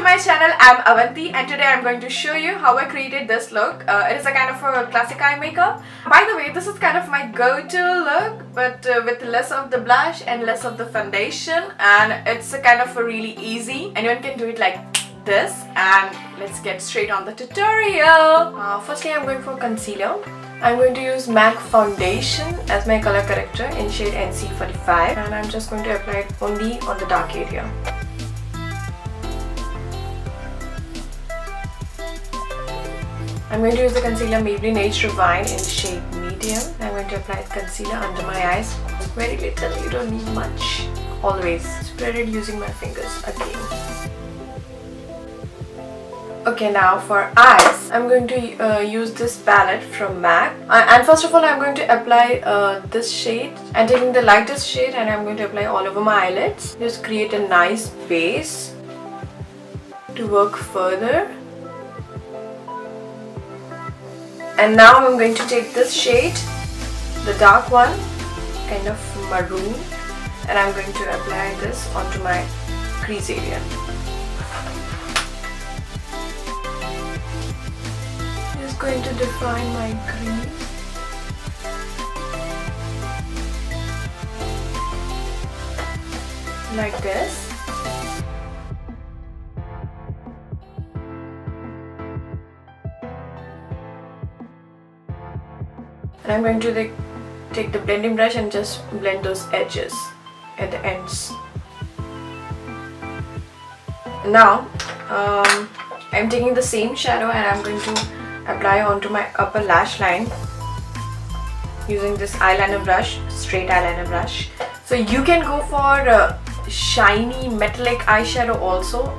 my channel. I'm Avanti and today I'm going to show you how I created this look. It is a kind of a classic eye makeup. By the way, this is kind of my go-to look, but with less of the blush and less of the foundation, and it's a kind of a really easy. Anyone can do it like this, and let's get straight on the tutorial. Firstly, I'm going for concealer. I'm going to use MAC foundation as my color corrector in shade NC45, and I'm just going to apply it only on the dark area. I'm going to use the concealer Maybelline Age Refine in shade medium. I'm going to apply concealer under my eyes. Very little, you don't need much. Always spread it using my fingers again. Okay, now for eyes, I'm going to use this palette from MAC. And first of all, I'm going to apply this shade. I'm taking the lightest shade and I'm going to apply all over my eyelids. Just create a nice base to work further. And now I'm going to take this shade, the dark one, kind of maroon, and I'm going to apply this onto my crease area. Just going to define my crease. Like this. And I'm going to take the blending brush and just blend those edges at the ends. Now I'm taking the same shadow and I'm going to apply onto my upper lash line using this eyeliner brush, straight eyeliner brush. So you can go for shiny metallic eyeshadow also.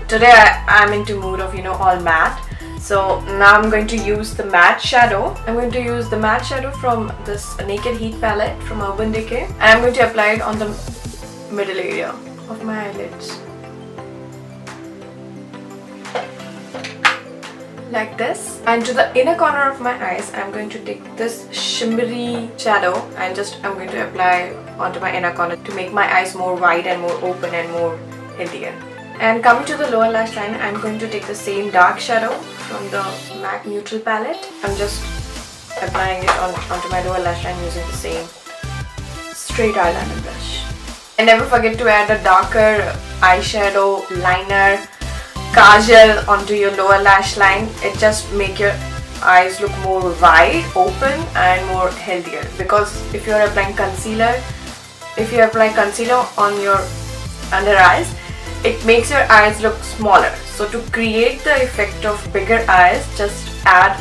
Today I'm into mood of all matte. So now I'm going to use the matte shadow. I'm going to use the matte shadow from this Naked Heat palette from Urban Decay, and I'm going to apply it on the middle area of my eyelids. Like this. And to the inner corner of my eyes, I'm going to take this shimmery shadow and I'm going to apply onto my inner corner to make my eyes more wide and more open and more healthier. And coming to the lower lash line, I'm going to take the same dark shadow from the MAC Neutral palette. I'm just applying it onto my lower lash line using the same straight eyeliner brush. And never forget to add a darker eyeshadow, liner, kajal onto your lower lash line. It just makes your eyes look more wide, open and more healthier. Because if you're applying concealer, on your under eyes, it makes your eyes look smaller. So to create the effect of bigger eyes, just add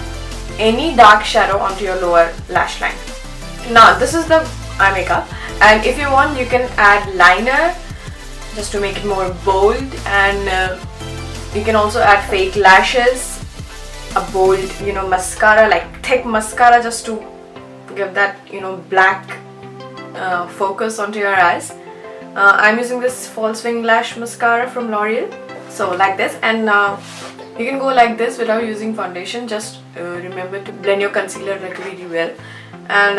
any dark shadow onto your lower lash line. Now this is the eye makeup, and if you want you can add liner just to make it more bold, and you can also add fake lashes, a bold mascara, like thick mascara, just to give that black focus onto your eyes. I'm using this false wing lash mascara from L'Oreal. So like this, and you can go like this without using foundation. Just remember to blend your concealer really well. And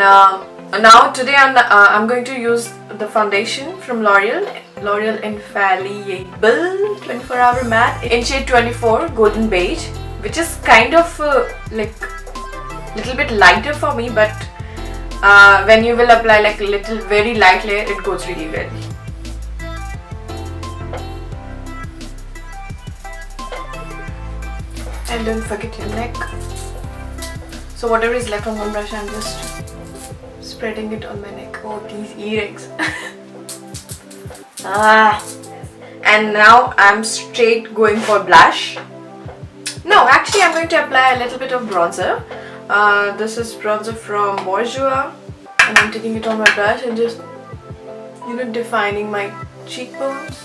now today I'm going to use the foundation from L'Oreal Infallible 24-hour matte in shade 24 golden beige, which is kind of like little bit lighter for me, but when you will apply like very light layer, it goes really well. And don't forget your neck. So whatever is left on one brush, I'm just spreading it on my neck. Oh, these earrings. And now I'm straight going for blush. No, actually I'm going to apply a little bit of bronzer. This is bronzer from Bourjois, and I'm taking it on my brush and just defining my cheekbones.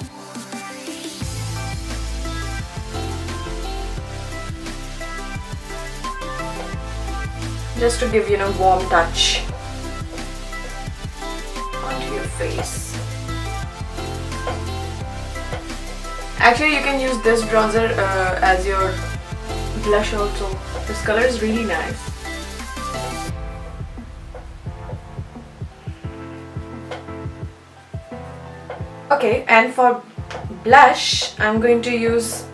Just to give warm touch onto your face. Actually, you can use this bronzer as your blush also. This color is really nice. Okay, and for blush, I'm going to use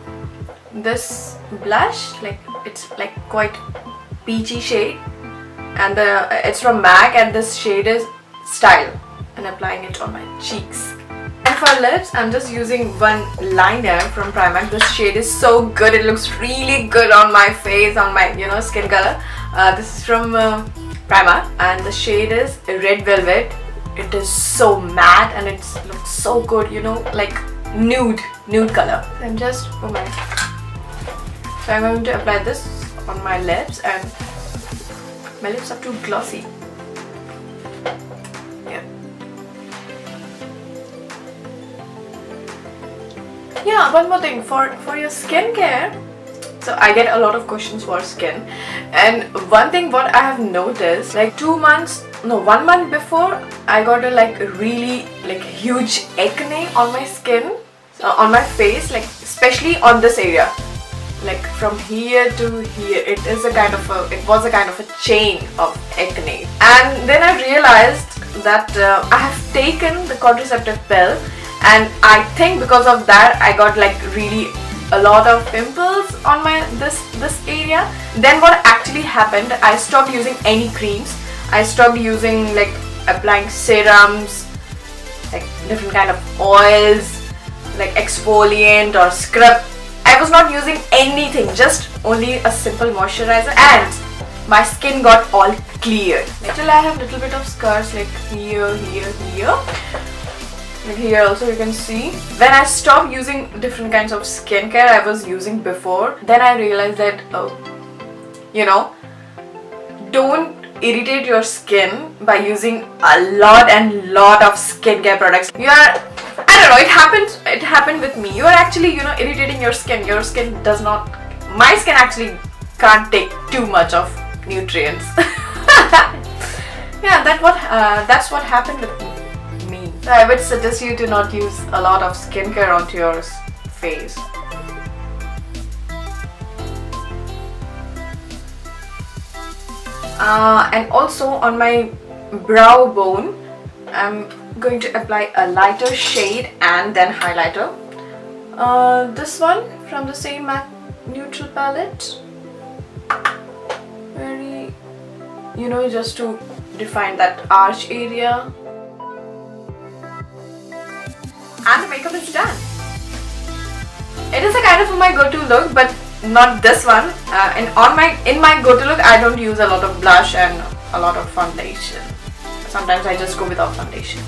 this blush. Like, it's like quite peachy shade, and it's from MAC, and this shade is Style, and applying it on my cheeks. And for lips, I'm just using one liner from Primark. This shade is so good. It looks really good on my face, on my skin color. This is from Primark, and the shade is Red Velvet. It is so matte and it looks so good, like nude color. I'm just so I'm going to apply this on my lips, and my lips are too glossy. Yeah, one more thing for your skincare. So I get a lot of questions for skin, and one thing what I have noticed, like 1 month before, I got a really huge acne on my skin, on my face, especially on this area, from here to here. It was a kind of a chain of acne, and then I realized that I have taken the contraceptive pill, and I think because of that I got really a lot of pimples on my this area. Then what actually happened, I stopped using any creams. I stopped using applying serums, different kind of oils, exfoliant or scrub. I was not using anything, just only a simple moisturizer, and my skin got all clear. Still I have little bit of scars here. Here also you can see. When I stopped using different kinds of skincare I was using before, then I realized that don't irritate your skin by using a lot of skincare products. I don't know, it happened with me. You are actually irritating your skin. Your skin does not, my skin actually can't take too much of nutrients. Yeah, that's what happened with me. So I would suggest you to not use a lot of skincare onto your face. And also on my brow bone, I'm going to apply a lighter shade and then highlighter. This one from the same MAC neutral palette. Very, just to define that arch area. And the makeup is done. It is a kind of my go-to look, but not this one. In my go-to look, I don't use a lot of blush and a lot of foundation. Sometimes I just go without foundation.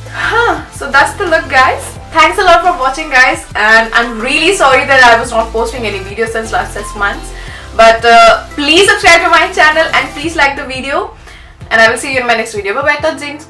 So that's the look, guys. Thanks a lot for watching, guys, and I'm really sorry that I was not posting any videos since last 6 months. But please subscribe to my channel and please like the video, and I will see you in my next video. Bye bye, Tot Zins.